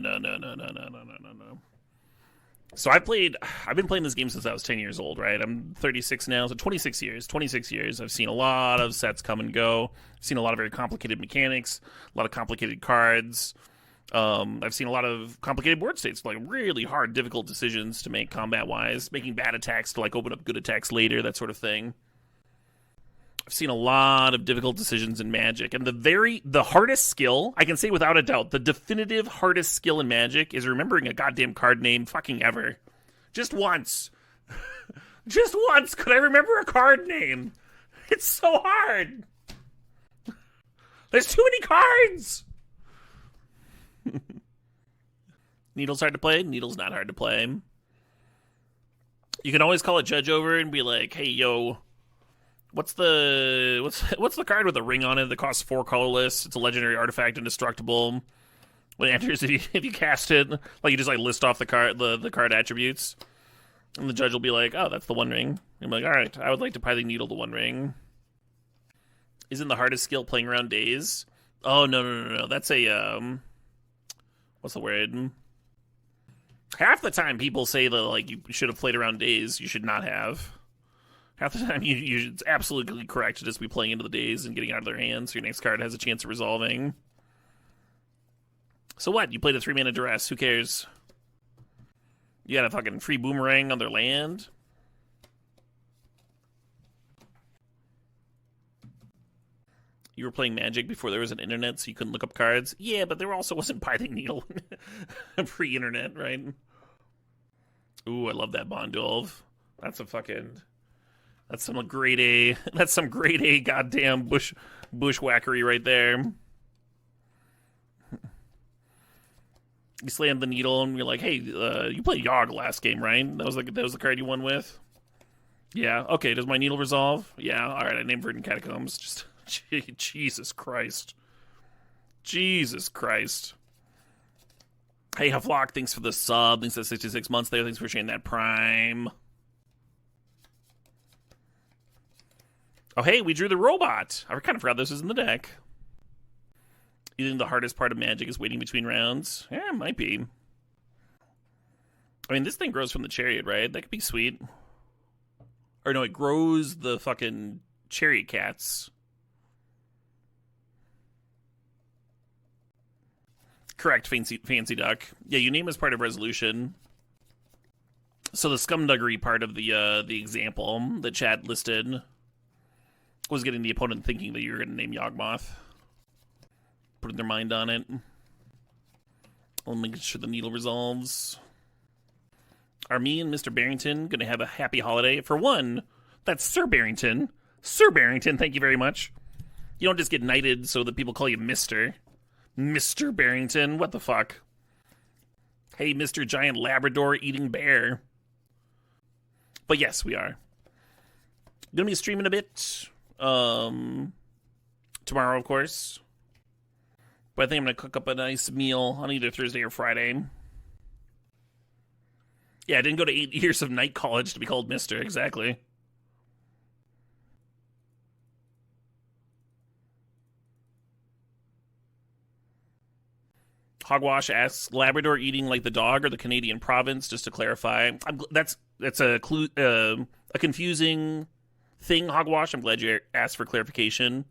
So I've been playing this game since I was 10 years old, right? I'm 36 now, so 26 years. 26 years. I've seen a lot of sets come and go. I've seen a lot of very complicated mechanics, a lot of complicated cards. I've seen a lot of complicated board states, like really hard, difficult decisions to make combat-wise, making bad attacks to like open up good attacks later, that sort of thing. I've seen a lot of difficult decisions in Magic, and the hardest skill, I can say without a doubt, the definitive hardest skill in Magic is remembering a goddamn card name fucking ever. Just once. Just once could I remember a card name. It's so hard. There's too many cards. Needle's hard to play. Needle's not hard to play. You can always call a judge over and be like, hey, yo, what's the card with a ring on it that costs 4 colorless? It's a legendary artifact, indestructible. When it enters, if you cast it, like you just like list off the card attributes, and the judge will be like, "Oh, that's the One Ring." I'm like, "All right, I would like to Pithing Needle the One Ring." Isn't the hardest skill playing around days? Oh no. That's a what's the word? Half the time people say that like you should have played around days. You should not have. Half the time, it's absolutely correct to just be playing into the days and getting out of their hands so your next card has a chance of resolving. So what? You played a 3-mana Duress. Who cares? You got a fucking free boomerang on their land? You were playing Magic before there was an internet, so you couldn't look up cards? Yeah, but there also wasn't Pithing Needle pre-internet, right? Ooh, I love that Bondulv. That's some grade A goddamn bushwhackery right there. You slammed the needle and you're like, hey, you played Yogg last game, right? That was the card you won with? Yeah, okay, does my needle resolve? Yeah, alright, I named Verdant Catacombs. Just Jesus Christ. Jesus Christ. Hey, Haflock, thanks for the sub. Thanks for the 66 months there. Thanks for sharing that Prime. Oh, hey, we drew the robot. I kind of forgot this was in the deck. You think the hardest part of Magic is waiting between rounds? Yeah, it might be. I mean, this thing grows from the Chariot, right? That could be sweet. Or no, it grows the fucking Chariot Cats. Correct, Fancy Duck. Yeah, you name as part of Resolution. So the Scumduggery part of the example that chat listed was getting the opponent thinking that you were going to name Yawgmoth. Putting their mind on it. I'll make sure the needle resolves. Are me and Mr. Barrington going to have a happy holiday? For one, that's Sir Barrington. Sir Barrington, thank you very much. You don't just get knighted so that people call you Mr. Mr. Barrington, what the fuck? Hey, Mr. Giant Labrador Eating Bear. But yes, we are. Gonna be streaming a bit. Tomorrow, of course. But I think I'm gonna cook up a nice meal on either Thursday or Friday. Yeah, I didn't go to 8 years of night college to be called Mr. Exactly. Hogwash asks, Labrador eating like the dog or the Canadian province? Just to clarify, that's a clue, a confusing thing. Hogwash, I'm glad you asked for clarification.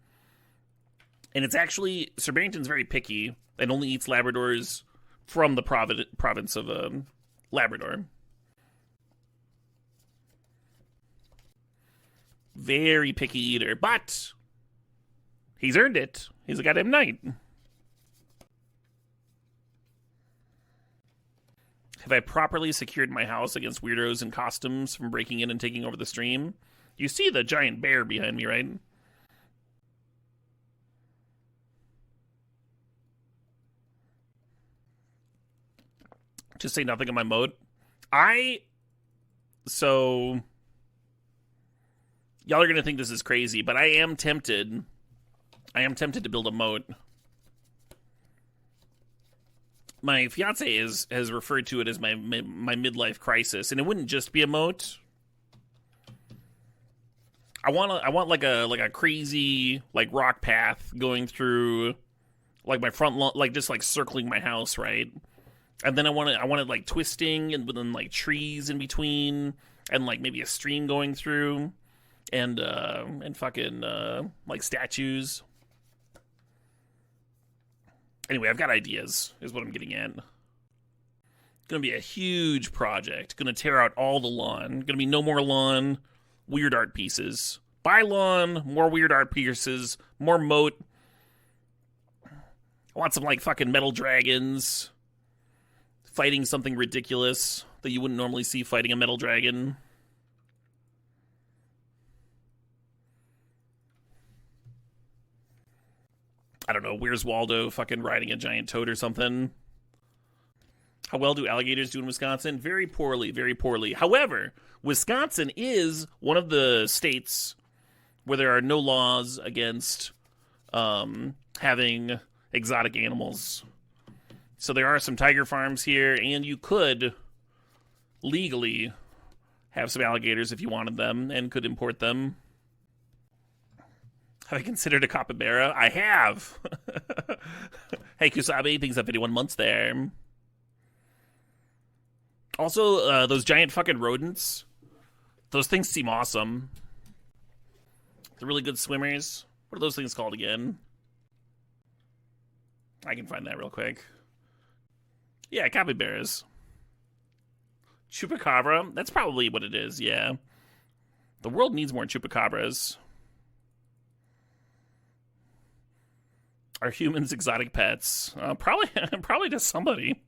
And it's actually Sir Barrington's very picky and only eats Labradors from the province of Labrador. Very picky eater, but he's earned it. He's a goddamn knight. Have I properly secured my house against weirdos in costumes from breaking in and taking over the stream? You see the giant bear behind me, right? Just say nothing in my mode. So, y'all are going to think this is crazy, but I am tempted. I am tempted to build a moat. My fiance has referred to it as my midlife crisis, and it wouldn't just be a moat. I want like a crazy like rock path going through like my front lawn, like just like circling my house, right? And then I want it like twisting and then like trees in between and like maybe a stream going through and fucking like statues. Anyway, I've got ideas, is what I'm getting at. Gonna be a huge project. Gonna tear out all the lawn. Gonna be no more lawn, weird art pieces. Buy lawn, more weird art pieces, more moat. I want some, like, fucking metal dragons fighting something ridiculous that you wouldn't normally see fighting a metal dragon. I don't know, where's Waldo fucking riding a giant toad or something? How well do alligators do in Wisconsin? Very poorly, very poorly. However, Wisconsin is one of the states where there are no laws against having exotic animals. So there are some tiger farms here, and you could legally have some alligators if you wanted them and could import them. Have I considered a capybara? I have. Hey, Kusabe, things up 51 months there. Also, those giant fucking rodents. Those things seem awesome. They're really good swimmers. What are those things called again? I can find that real quick. Yeah, capybaras. Chupacabra? That's probably what it is, yeah. The world needs more chupacabras. Are humans exotic pets? Probably to somebody.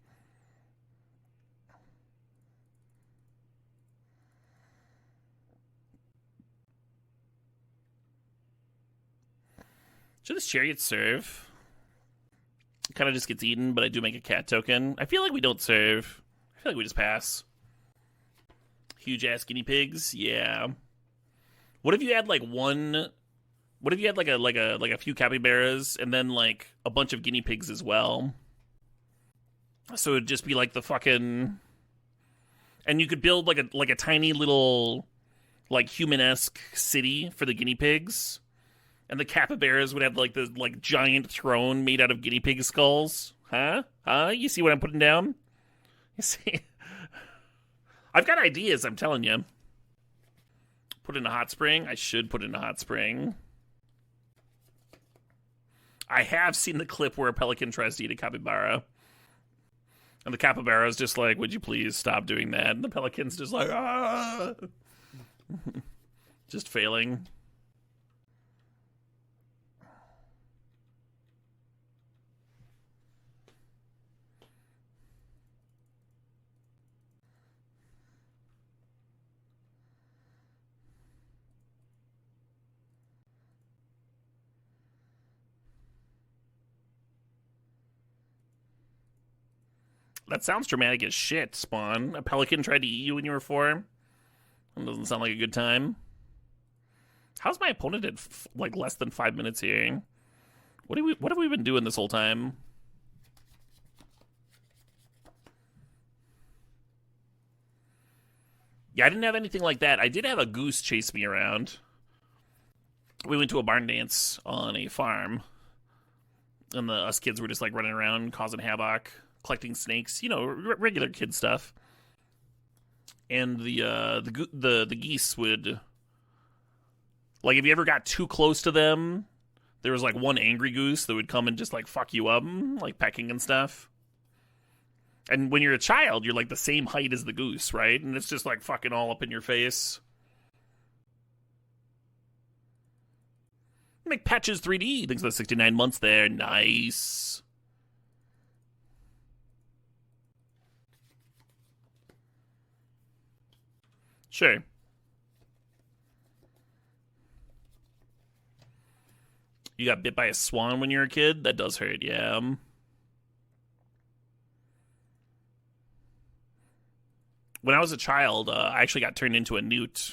Should this chariot serve? It kind of just gets eaten, but I do make a cat token. I feel like we don't serve. I feel like we just pass. Huge ass guinea pigs? Yeah. What if you had like one... What if you had like a few capybaras and then like a bunch of guinea pigs as well? So it'd just be like the fucking, and you could build like a tiny little like human-esque city for the guinea pigs, and the capybaras would have like the like giant throne made out of guinea pig skulls. Huh? You see what I'm putting down? You see? I've got ideas. I'm telling you. Put in a hot spring. I should put in a hot spring. I have seen the clip where a pelican tries to eat a capybara. And the capybara is just like, would you please stop doing that? And the pelican's just like, ah! Just failing. That sounds dramatic as shit, Spawn. A pelican tried to eat you when you were 4? That doesn't sound like a good time. How's my opponent at like less than 5 minutes here? What have we been doing this whole time? Yeah, I didn't have anything like that. I did have a goose chase me around. We went to a barn dance on a farm, and us kids were just like running around causing havoc, collecting snakes, you know, regular kid stuff. And the geese would, like, if you ever got too close to them, there was like one angry goose that would come and just like fuck you up, like pecking and stuff. And when you're a child, you're like the same height as the goose, right? And it's just like fucking all up in your face. Make Patches 3D. Thanks for the 69 months there. Nice. Sure. You got bit by a swan when you were a kid? That does hurt, yeah. When I was a child, I actually got turned into a newt.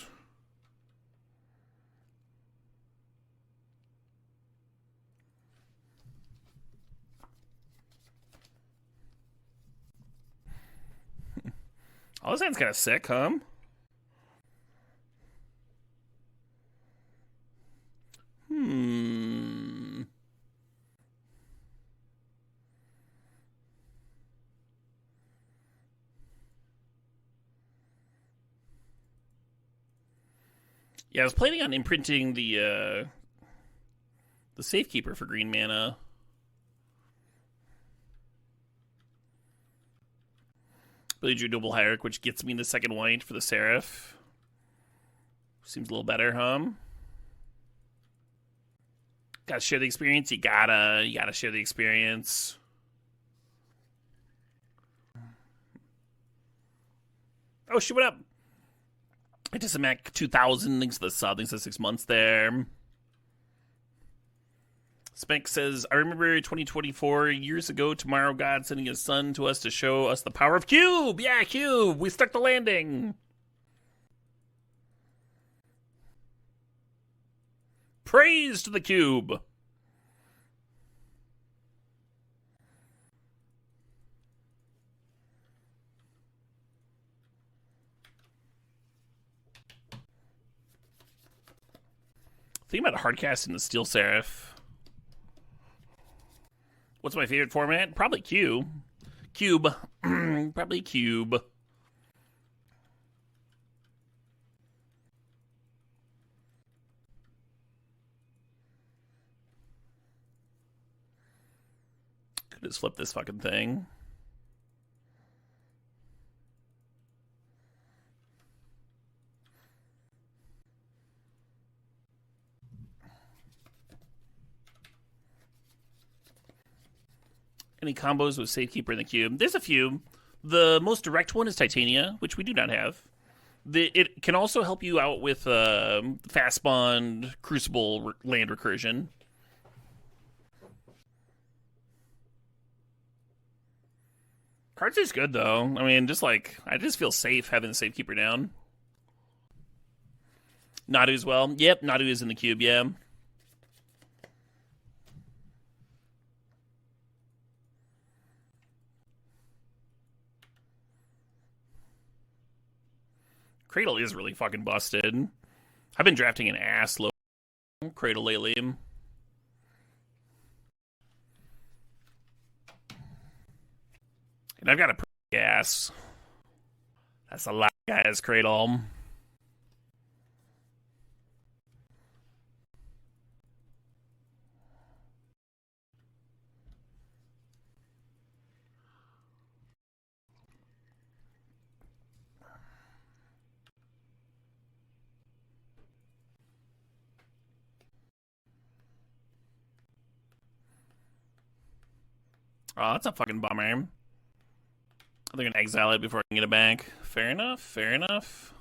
Oh, this sounds kind of sick, huh? Yeah, I was planning on imprinting the Safekeeper for green mana. Really drew Noble Hierarch, which gets me the second white for the Seraph. Seems a little better, huh? Gotta share the experience. You gotta share the experience. Oh, shoot, what up? I did some Mac 2000. Thanks to the sub. Thanks to the 6 months there. Spank says, I remember 2024 years ago, Tomorrow God sending his son to us to show us the power of Cube. Yeah, Cube. We stuck the landing. Praise to the Cube. Think about hardcasting the Steel Seraph. What's my favorite format? Probably Cube. Cube. Probably Cube. Could just flip this fucking thing. Any combos with Safekeeper in the Cube? There's a few. The most direct one is Titania, which we do not have. It can also help you out with Fast Bond, Crucible, land recursion. Cards is good, though. I mean, I just feel safe having the Safekeeper down. Nadu as well. Yep, Nadu is in the Cube, yeah. Cradle is really fucking busted. I've been drafting an ass low Cradle lately. And I've got a pretty ass. That's a lot, guys, Cradle. Oh, that's a fucking bummer. They're gonna exile it before I can get it back. Fair enough, fair enough.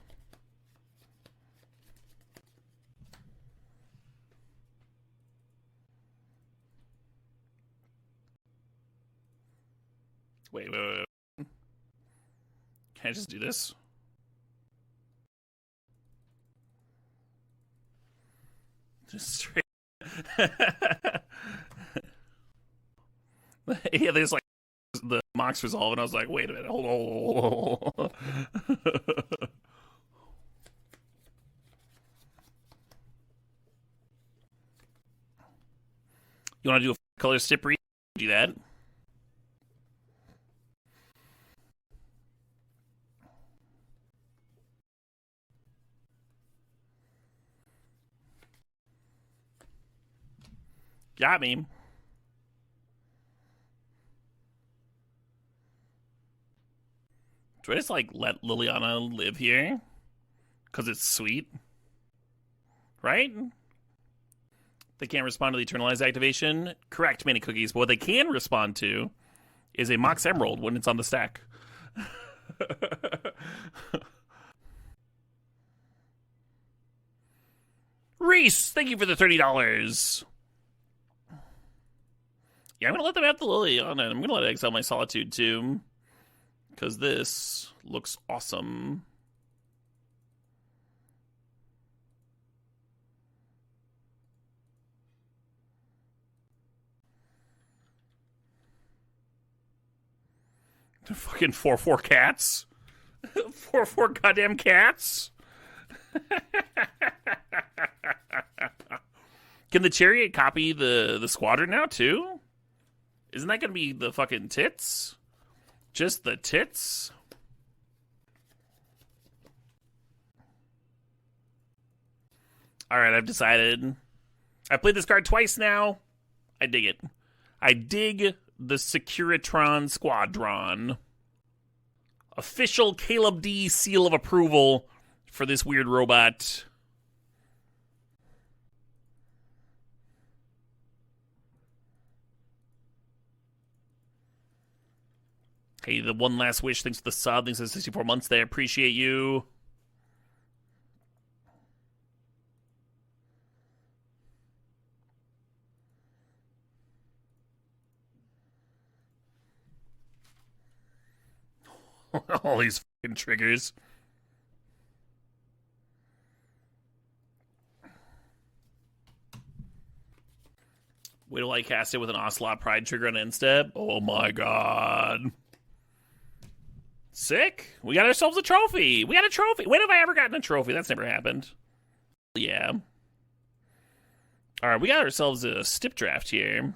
Wait. Can I just do this? Just straight. Yeah, there's like the Mox resolve, and I was like, wait a minute, hold on. You want to do a color stip read? Do that. Got me. Do I just, let Liliana live here? Because it's sweet? Right? They can't respond to the Eternalized activation? Correct, Manny Cookies. But what they can respond to is a Mox Emerald when it's on the stack. Reese, thank you for the $30. Yeah, I'm going to let them have the Lily on it. I'm going to let it exile my Solitude, too. Because this looks awesome. Fucking 4/4 cats. 4/4 goddamn cats. Can the Chariot copy the Squadron now, too? Isn't that going to be the fucking tits? Just the tits? Alright, I've decided. I've played this card twice now. I dig it. I dig the Securitron Squadron. Official Caleb D seal of approval for this weird robot. Hey, the one last wish. Thanks for the sub. Thanks for the 64 months there. Appreciate you. All these fucking triggers. Wait till I cast it with an Ocelot Pride trigger on end step. Oh my god. Sick. We got ourselves a trophy. We got a trophy. When have I ever gotten a trophy? That's never happened. Yeah. Alright, we got ourselves a stip draft here.